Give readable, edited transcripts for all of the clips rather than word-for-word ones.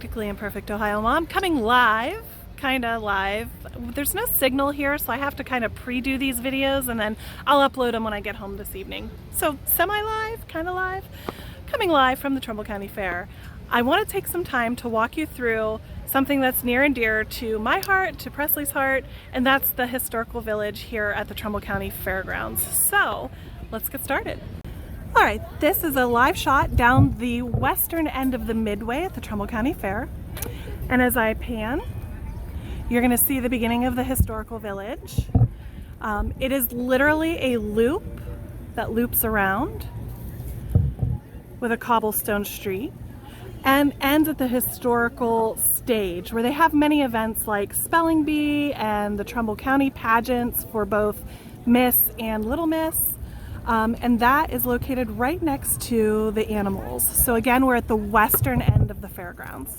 Practically Imperfect Ohio Mom, coming live, kind of live. There's no signal here, so I have to kind of pre-do these videos and then I'll upload them when I get home this evening. So semi-live, kind of live, coming live from the Trumbull County Fair. I want to take some time to walk you through something that's near and dear to my heart, to Presley's heart, and that's the historical village here at the Trumbull County Fairgrounds. So let's get started. All right, this is a live shot down the western end of the midway at the Trumbull County Fair. And as I pan, you're gonna see the beginning of the historical village. It is literally a loop that loops around with a cobblestone street and ends at the historical stage where they have many events like Spelling Bee and the Trumbull County pageants for both Miss and Little Miss. And that is located right next to the animals. So again, we're at the western end of the fairgrounds.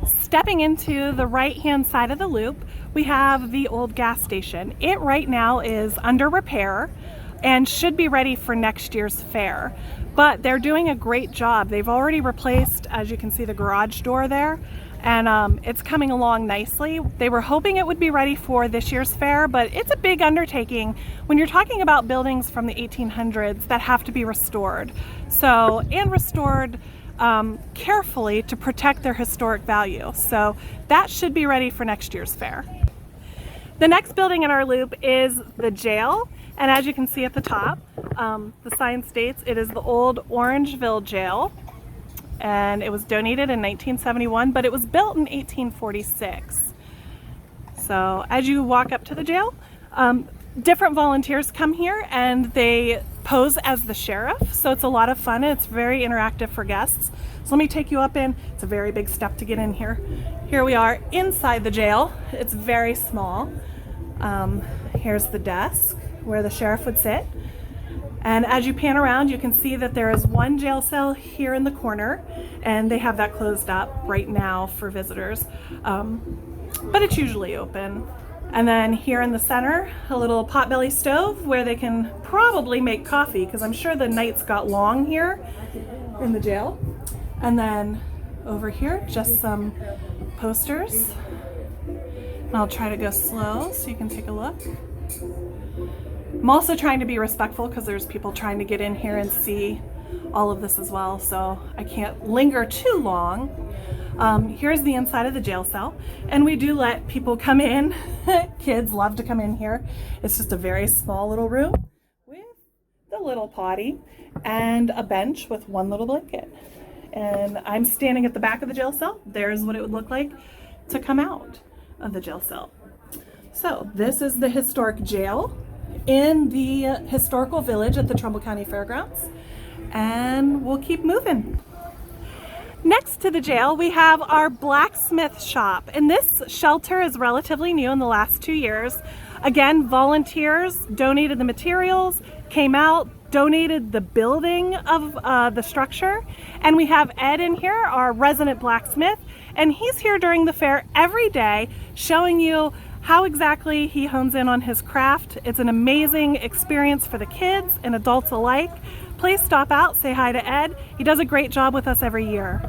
Stepping into the right-hand side of the loop, we have the old gas station. It right now is under repair and should be ready for next year's fair. But they're doing a great job. They've already replaced, as you can see, the garage door there, and it's coming along nicely. They were hoping it would be ready for this year's fair, but it's a big undertaking when you're talking about buildings from the 1800s that have to be restored. So, and restored carefully to protect their historic value. So that should be ready for next year's fair. The next building in our loop is the jail. And as you can see at the top, the sign states it is the old Orangeville jail. And it was donated in 1971, but it was built in 1846. So as you walk up to the jail, different volunteers come here and they pose as the sheriff. So it's a lot of fun and it's very interactive for guests. So let me take you up in. It's a very big step to get in here. Here we are inside the jail. It's very small. Here's the desk where the sheriff would sit. And as you pan around, you can see that there is one jail cell here in the corner, and they have that closed up right now for visitors, but it's usually open. And then here in the center, a little potbelly stove where they can probably make coffee, because I'm sure the nights got long here in the jail. And then over here, just some posters. And I'll try to go slow so you can take a look. I'm also trying to be respectful because there's people trying to get in here and see all of this as well, so I can't linger too long. Here's the inside of the jail cell, and we do let people come in. Kids love to come in here. It's just a very small little room with the little potty and a bench with one little blanket. And I'm standing at the back of the jail cell. There's what it would look like to come out of the jail cell. So this is the historic jail in the historical village at the Trumbull County Fairgrounds, and we'll keep moving. Next to the jail, we have our blacksmith shop, and this shelter is relatively new in the last 2 years. Again, volunteers donated the materials, came out, donated the building of the structure, and we have Ed in here, our resident blacksmith, and he's here during the fair every day showing you how exactly he hones in on his craft. It's an amazing experience for the kids and adults alike. Please stop out, say hi to Ed. He does a great job with us every year.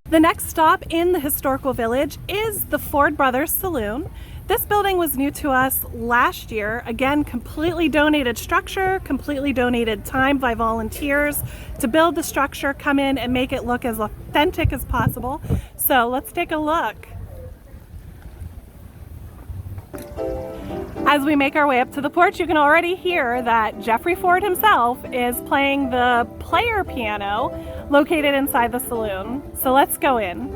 The next stop in the historical village is the Ford Brothers Saloon. This building was new to us last year. Again, completely donated structure, completely donated time by volunteers to build the structure, come in and make it look as authentic as possible. So let's take a look. As we make our way up to the porch, you can already hear that Jeffrey Ford himself is playing the player piano located inside the saloon. So let's go in.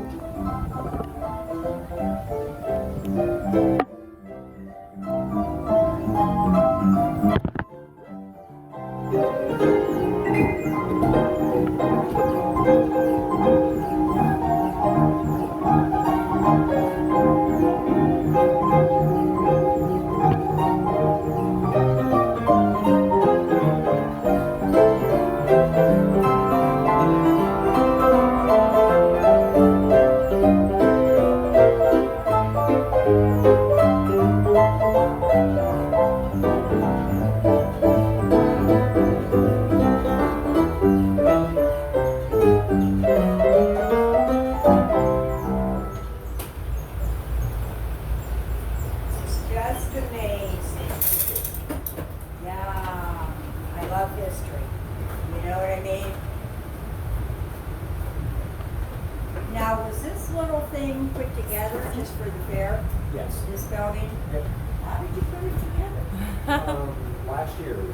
little thing put together just for the fair? Yes. This building? Yep. How did you put it together? Last year we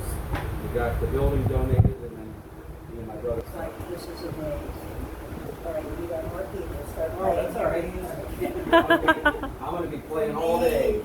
got the building donated, and then me and my brother. It's like, this is amazing. All right, we got more people. Start Oh, playing. that's all right. I'm going to be playing all day.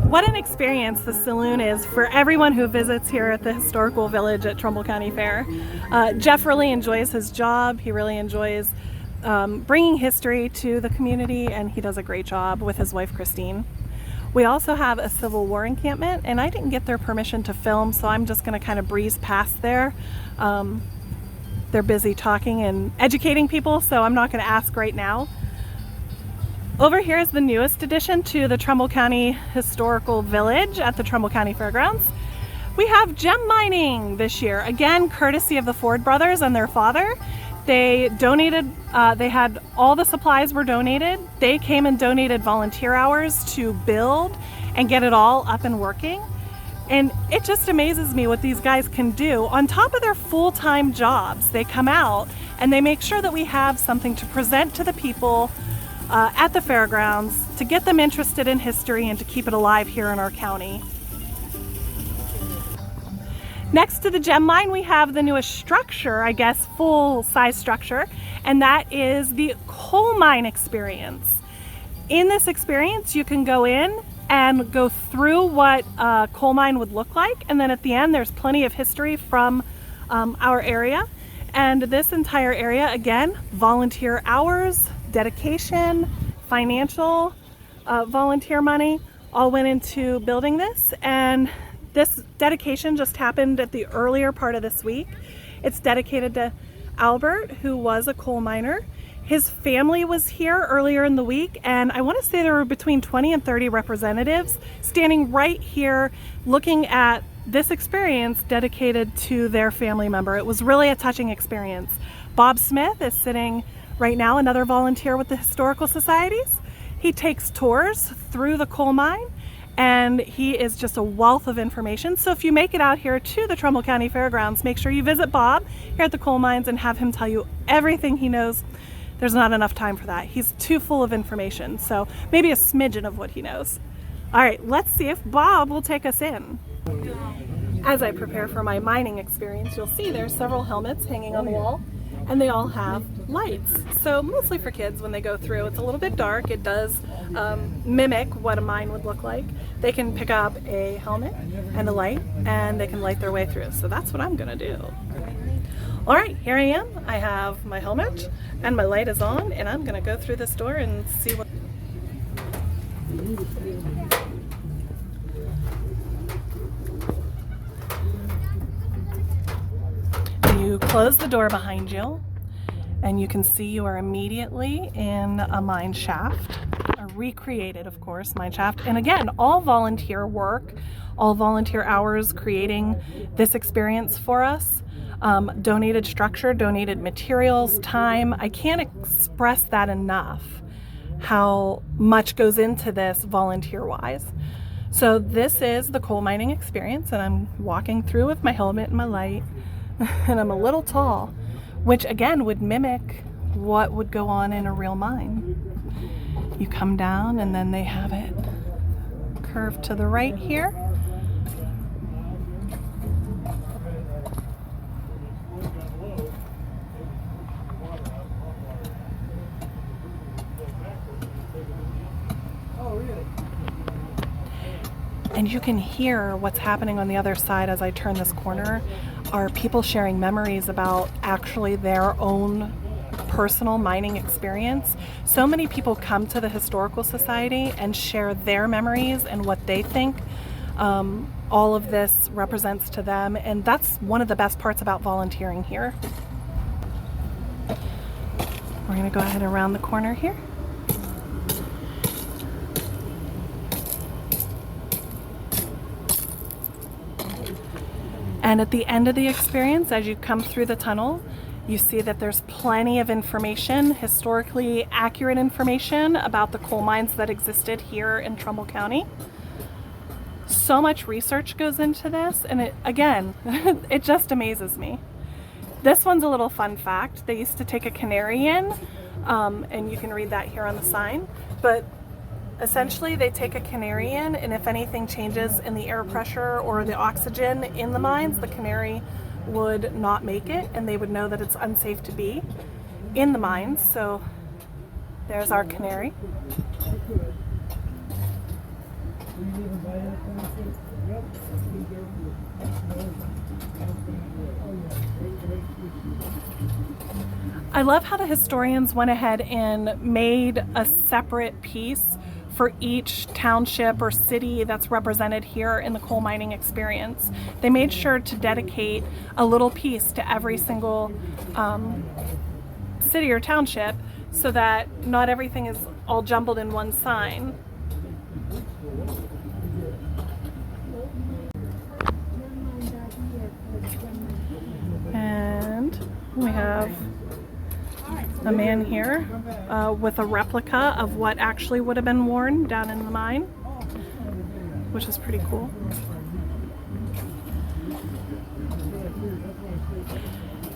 What an experience the saloon is for everyone who visits here at the historical village at Trumbull County Fair. Jeff really enjoys his job. He really enjoys bringing history to the community, and he does a great job with his wife Christine. We also have a Civil War encampment, and I didn't get their permission to film, so I'm just going to kind of breeze past there. They're busy talking and educating people, so I'm not going to ask right now. Over here is the newest addition to the Trumbull County Historical Village at the Trumbull County Fairgrounds. We have gem mining this year, again courtesy of the Ford brothers and their father. They donated, they had all the supplies were donated. They came and donated volunteer hours to build and get it all up and working. And it just amazes me what these guys can do on top of their full-time jobs. They come out and they make sure that we have something to present to the people at the fairgrounds to get them interested in history and to keep it alive here in our county. Next to the gem mine, we have the newest structure, I guess full-size structure, and that is the coal mine experience. In this experience, you can go in and go through what a coal mine would look like, and then at the end there's plenty of history from our area. And this entire area, again, volunteer hours, dedication, financial volunteer money all went into building this, and this dedication just happened at the earlier part of this week. It's dedicated to Albert, who was a coal miner. His family was here earlier in the week, and I want to say there were between 20 and 30 representatives standing right here looking at this experience dedicated to their family member. It was really a touching experience. Bob Smith is sitting right now, another volunteer with the Historical Societies. He takes tours through the coal mine, and he is just a wealth of information. So if you make it out here to the Trumbull County Fairgrounds, make sure you visit Bob here at the coal mines and have him tell you everything he knows. There's not enough time for that. He's too full of information, so maybe a smidgen of what he knows. All right, let's see if Bob will take us in. As I prepare for my mining experience, you'll see there's several helmets hanging on the wall, and they all have lights. So mostly for kids when they go through. It's a little bit dark. It does mimic what a mine would look like. They can pick up a helmet and a light, and they can light their way through. So that's what I'm gonna do. All right, here I am. I have my helmet and my light is on, and I'm gonna go through this door and see what. You close the door behind you, and you can see you are immediately in a mine shaft, a recreated, of course, mine shaft. And again, all volunteer work, all volunteer hours creating this experience for us. Donated structure, donated materials, time. I can't express that enough, how much goes into this volunteer-wise. So this is the coal mining experience, and I'm walking through with my helmet and my light, and I'm a little tall, which again would mimic what would go on in a real mine. You come down and then they have it curved to the right here. And you can hear what's happening on the other side as I turn this corner are people sharing memories about actually their own personal mining experience. So many people come to the Historical Society and share their memories and what they think all of this represents to them, and that's one of the best parts about volunteering here. We're going to go ahead and round the corner here. And at the end of the experience, as you come through the tunnel, you see that there's plenty of information, historically accurate information about the coal mines that existed here in Trumbull County. So much research goes into this, and again, it just amazes me. This one's a little fun fact. They used to take a canary in, and you can read that here on the sign, but essentially they take a canary in, and if anything changes in the air pressure or the oxygen in the mines, the canary would not make it, and they would know that it's unsafe to be in the mines. So there's our canary. I love how the historians went ahead and made a separate piece for each township or city that's represented here in the coal mining experience. They made sure to dedicate a little piece to every single city or township so that not everything is all jumbled in one sign. And we have a man here with a replica of what actually would have been worn down in the mine, which is pretty cool.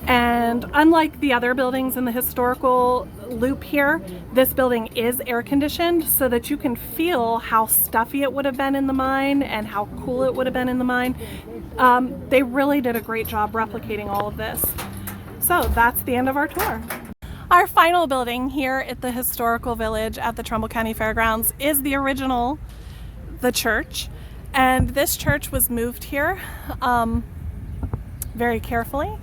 And unlike the other buildings in the historical loop here, this building is air conditioned so that you can feel how stuffy it would have been in the mine and how cool it would have been in the mine. They really did a great job replicating all of this. So that's the end of our tour. Our final building here at the Historical Village at the Trumbull County Fairgrounds is the original, the church. And this church was moved here very carefully.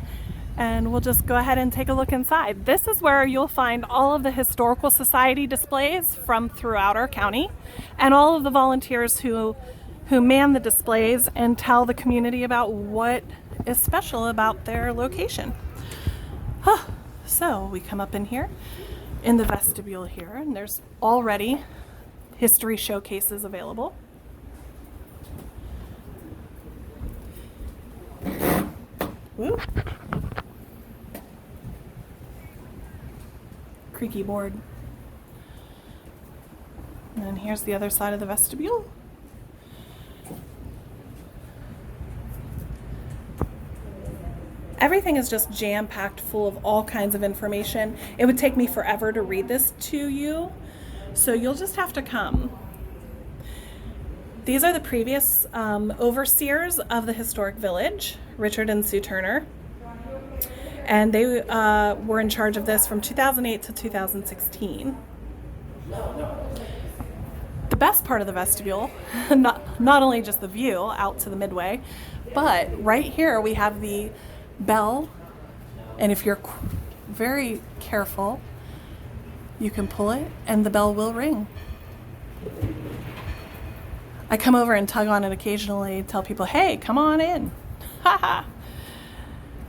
And we'll just go ahead and take a look inside. This is where you'll find all of the Historical Society displays from throughout our county and all of the volunteers who man the displays and tell the community about what is special about their location. So we come up in here in the vestibule here, and there's already history showcases available. Woo. Creaky board. And then here's the other side of the vestibule. Everything is just jam-packed full of all kinds of information. It would take me forever to read this to you, so you'll just have to come. These are the previous overseers of the historic village, Richard and Sue Turner, and they were in charge of this from 2008 to 2016. The best part of the vestibule, not only just the view out to the midway, but right here we have the bell, and if you're very careful, you can pull it and the bell will ring. I come over and tug on it occasionally, tell people, hey, come on in. Haha.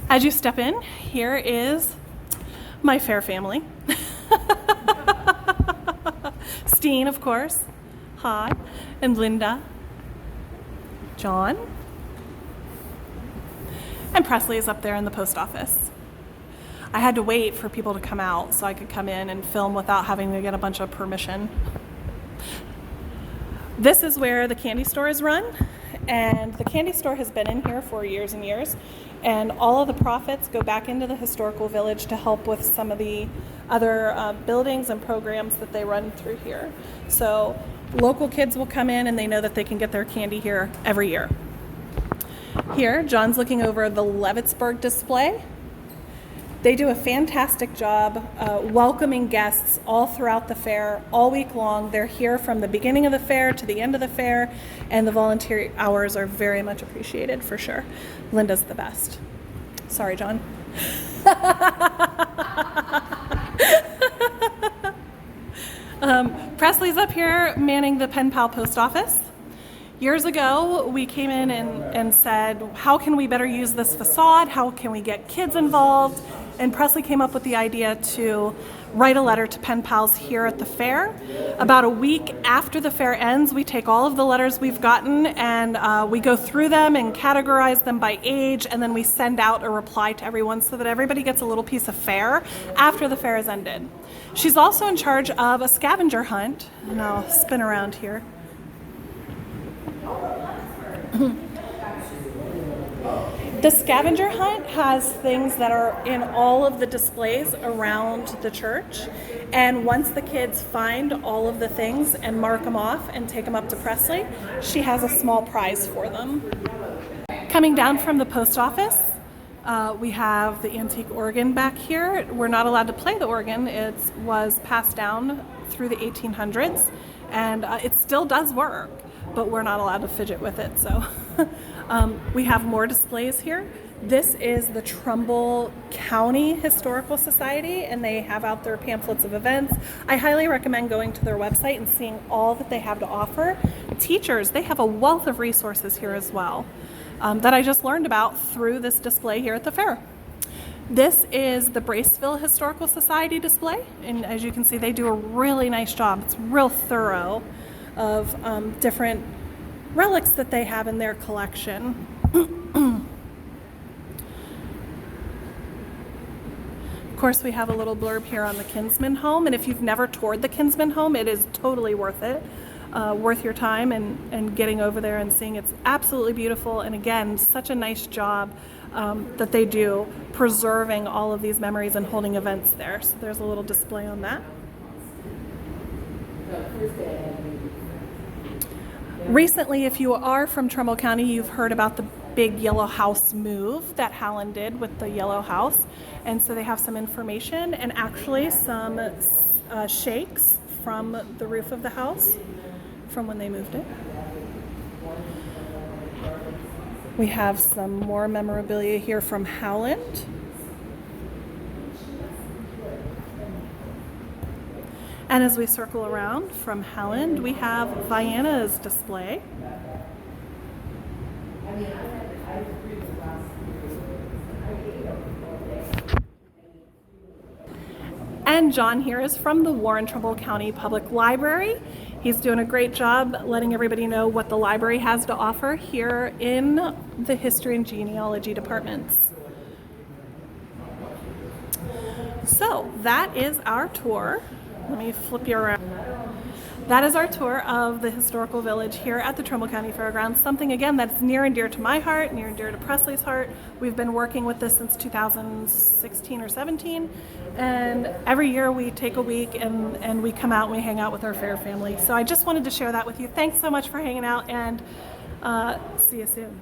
As you step in, here is my fair family. Steen, of course. Hi. And Linda. John. And Presley is up there in the post office. I had to wait for people to come out so I could come in and film without having to get a bunch of permission. This is where the candy store is run, and the candy store has been in here for years and years, and all of the profits go back into the historical village to help with some of the other buildings and programs that they run through here. So local kids will come in and they know that they can get their candy here every year. Here, John's looking over the Levittsburg display. They do a fantastic job welcoming guests all throughout the fair, all week long. They're here from the beginning of the fair to the end of the fair, and the volunteer hours are very much appreciated for sure. Linda's the best. Sorry, John. Presley's up here manning the Pen Pal post office. Years ago, we came in and said, how can we better use this facade? How can we get kids involved? And Presley came up with the idea to write a letter to pen pals here at the fair. About a week after the fair ends, we take all of the letters we've gotten and we go through them and categorize them by age, and then we send out a reply to everyone so that everybody gets a little piece of fair after the fair is ended. She's also in charge of a scavenger hunt, and I'll spin around here. The scavenger hunt has things that are in all of the displays around the church, and once the kids find all of the things and mark them off and take them up to Presley, she has a small prize for them. Coming down from the post office, we have the antique organ back here. We're not allowed to play the organ. It was passed down through the 1800s, and it still does work, but we're not allowed to fidget with it, so we have more displays here. This is the Trumbull County Historical Society, and they have out their pamphlets of events. I highly recommend going to their website and seeing all that they have to offer. Teachers, they have a wealth of resources here as well that I just learned about through this display here at the fair. This is the Braceville Historical Society display, and as you can see, they do a really nice job. It's real thorough of different relics that they have in their collection. Of course, we have a little blurb here on the Kinsman home, and if you've never toured the Kinsman home, it is totally worth it, worth your time and getting over there and seeing. It's absolutely beautiful, and again, such a nice job that they do preserving all of these memories and holding events there. So there's a little display on that. Recently, if you are from Trumbull County, you've heard about the big yellow house move that Hallen did with the yellow house. And so they have some information and actually some shakes from the roof of the house from when they moved it. We have some more memorabilia here from Howland. And as we circle around from Howland, we have Vienna's display. And John here is from the Warren Trumbull County Public Library. He's doing a great job letting everybody know what the library has to offer here in the history and genealogy departments. So that is our tour. Let me flip you around. That is our tour of the historical village here at the Trumbull County Fairgrounds. Something, again, that's near and dear to my heart, near and dear to Presley's heart. We've been working with this since 2016 or 17, and every year we take a week and we come out and we hang out with our fair family. So I just wanted to share that with you. Thanks so much for hanging out, and see you soon.